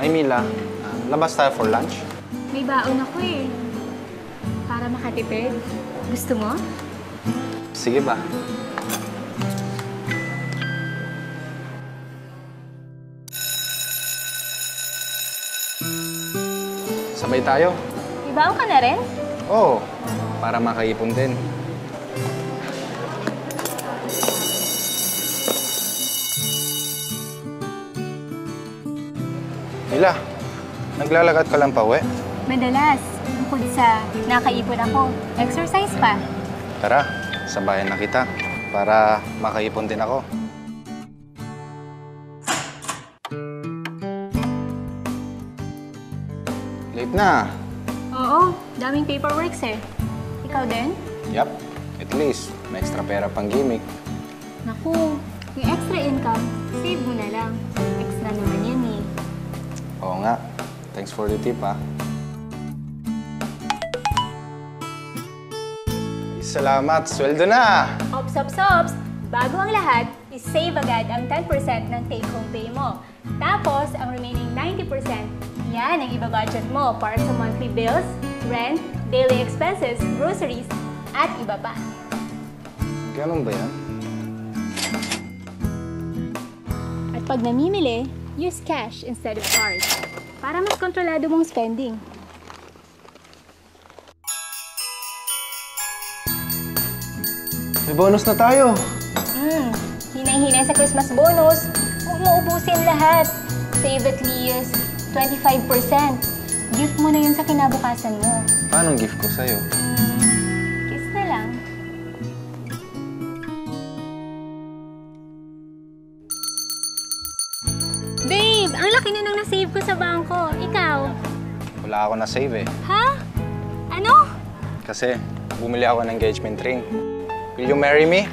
Hi, Mila. Labas tayo for lunch? May baon ako eh. Para makatipid. Gusto mo? Sige ba? Sabay tayo? May baon ka na rin? Oo, para makaipon din. Mila, naglalakad ka lang pa, uwi? Madalas. Bukod sa nakaipon ako, exercise pa. Tara, sabayan na kita para makaipon din ako. Late na. Oo, daming paperworks eh. Ikaw din? Yup, at least may extra pera pang gimmick. Naku, yung extra income, save mo na lang. Extra naman yan eh. Oo nga. Thanks for the tip, ha? Salamat. Sweldo na! Ops! Bago ang lahat, is-save agad ang 10% ng take-home pay mo. Tapos, ang remaining 90%, yan ang iba-budget mo para sa monthly bills, rent, daily expenses, groceries, at iba pa. Ganun ba yan? At pag namimili, use cash instead of cards para mas kontrolado mong spending. May bonus na tayo! Hinay-hinay sa Christmas bonus. Huwag mo ubusin lahat. Save at least 25%. Gift mo na yun sa kinabukasan mo. Paano gift ko sa'yo? Kiss na lang. Babe, ang laki na nang nasave ko sa bangko. Ikaw? Wala ako na save eh. Ha? Ano? Kasi bumili ako ng engagement ring. Will you marry me?